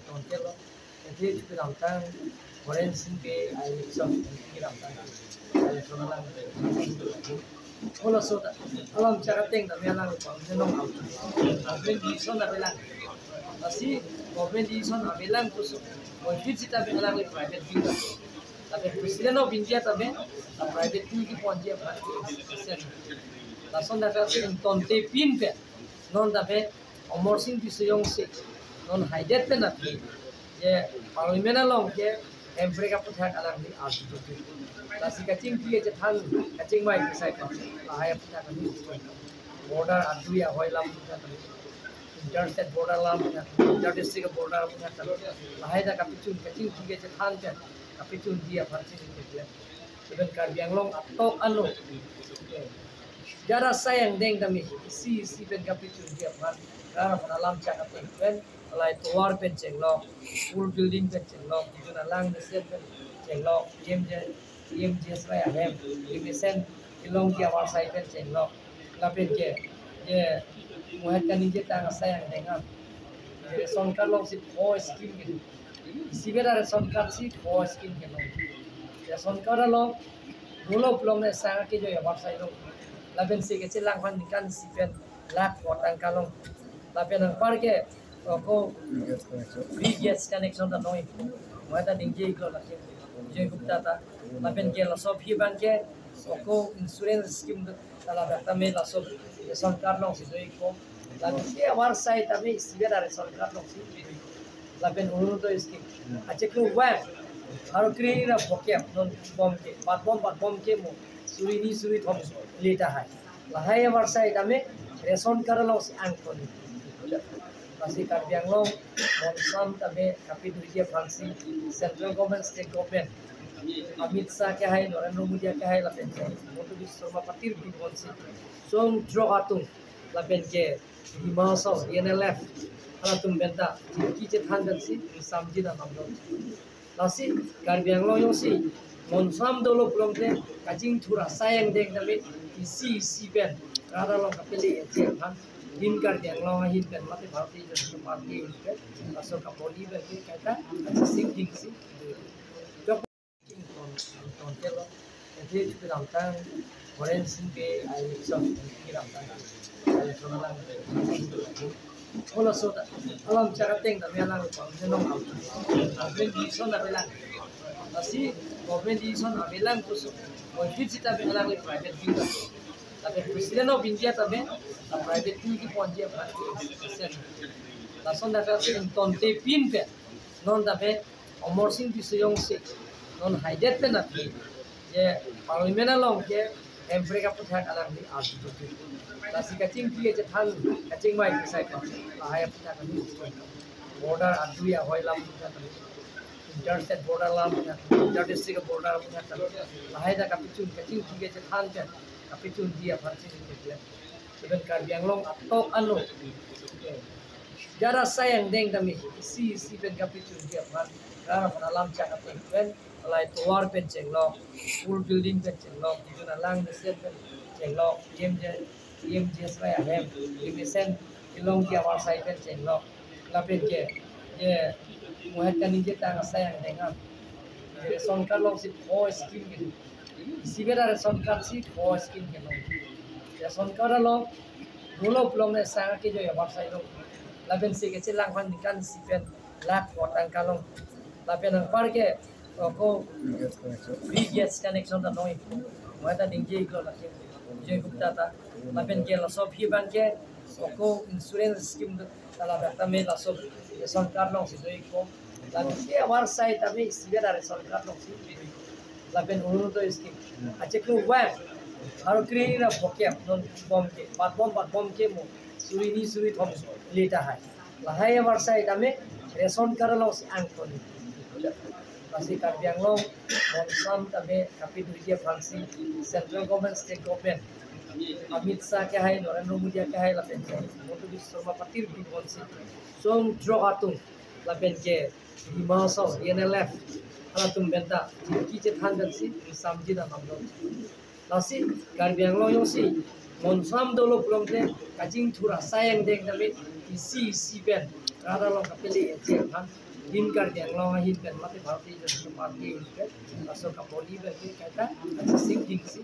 Tontelo, jadi itu tentang forensik ke Alexon tentang Alexonalan. Kalau sudah, kalau cara tengah melang panggilan auto, panggilan di sana melang. Masih panggilan di sana melang terus, mungkin kita melang le private juga. Tapi presiden of India tapi private juga panggilan private. Langsung dapat tonte pin pe, non tapi Omor Singh Bisayong se, non hijack pe napi, je parlimen along ke Amerika putar alang di asu tu. Nasi kacing dia je thang kacing mai kisah kan, ahaya putar kami border adu ya hoilam putar kami, interstate border lam putar, interdistrict border putar kami, ahaya dah kacing dia je thang kan, kapicun dia farsi dia, even Karbi Anglong atau anu, jara sayang deng kami, si ben kapicun dia farsi. Karena alam cakap pen, alai tower pen cenglok, full building pen cenglok, itu nalang desain pen cenglok, jem saya hem, desain ilong kia warsai pen cenglok, lapin je muat kan inje tang sayang dengan, sonkar long si po skin gitu, sibera sonkar si po skin gitu, sonkar long, dulu belum nesang ke jo ya warsai long, lapin si kecil langkan ikan si pen lak watang kalong. Tapi nang parke ko free gas connection ta noi moi ta dingje ko la je gupta ta tapi ke la sob hi banke ko insurance scheme ta la ta me la sob sarkar no si doi ko la ke war sai ta me sibera sarkar no si la pen unu to scheme ache ko wa haro kri na boke non bom ke mo suri thom leta hai la hai war sai ta me ration kar lo si ang ko masih Karbi Anglong, Monsam tabe kapi dunia Fransi, Central Government, State Government, Amit Shah ke hai, Narendra Modi ke hai lapen ke, Motu Bisma Patir di Bonsi, Song Draw Atung lapen ke, di Mausau, DNLF, Alatung Benta, Kicet Handan si, Samji dan Amdon. Nasi Karbi Anglong yang si, Monsam dulu belum deh, kacing thura sayang deh tapi isi ben, rada lo kapeli kan. Din Karbi Anglong hin pen mati Bharatiya Janata Party ke asal kapoli be ke kata sing si jok tontelo jadi itu tentang forensik ke Alexon Alexonalan. Kalau sudah, alam cara tengah melang panggilan auto, panggilan di sana melang. Masih panggilan di sana melang terus, mungkin kita melang le private juga. Tapi presiden of India tapi private juga panggilan private. Langsung dapat tonte pin pe, non tapi Omor Singh Bisayong se, non hijack pe napi, je parlimen along ke Amerika putar alang di asu tu. Nasi kacing dia je thang kacing mai kisah kan, ahaya putar kami border adu ya hoilam putar kami, interstate border lam putar, interdistrict border putar kami, ahaya dah kacing dia je thang kan. Kapicun dia farsi dia, even Karbi Anglong atau anu, jara sayang deng kami, si ben kapicun dia farsi, karena alam cakap pen, alai tower pen cenglok, full building pen cenglok, itu nalang desain pen cenglok, jem saya hem, desain ilong kia warsai pen cenglok, lapin ke, muat kan inje tang sayang dengan, sonkar long si po skin gitu. Sibera sonkar si po skin ke long, sonkar long dulu belum nesang ke jo ya warsai long, lapin si kecil langkan ikan si pen lak watang kalong, tapi nang parke ko free gas connection ta noi, moi ta dingje ko la je gupta ta, lapin ke la sob hi banke ko insurance scheme ta la ta me la sob sonkar long si doi ko, lapin ke warsai ta me sibera sonkar long si lapin unu to scheme ache ko wa haro kri na boke non bom ke mo suri thom leta hai la hai warsai ta me ration kar lo si ang ko masih Karbi Anglong, Monsam tabe kapi dunia Fransi, Central Government, State Government, Amit Shah ke hai, Narendra Modi ke hai lapen ke, Motu Bisma Patir di Bonsi, Song Draw Atung lapen ke, di Mausau, DNLF, Alatung Benta, Kicet Handan si, Samji dan Amdon. Nasi Karbi Anglong yang si, Monsam dulu belum deh, kacing thura sayang deh tapi isi ben rada long kapeli je han din kar yang long hin ben mate bharti janata party ben asok kapoli ben ke kata sing hin si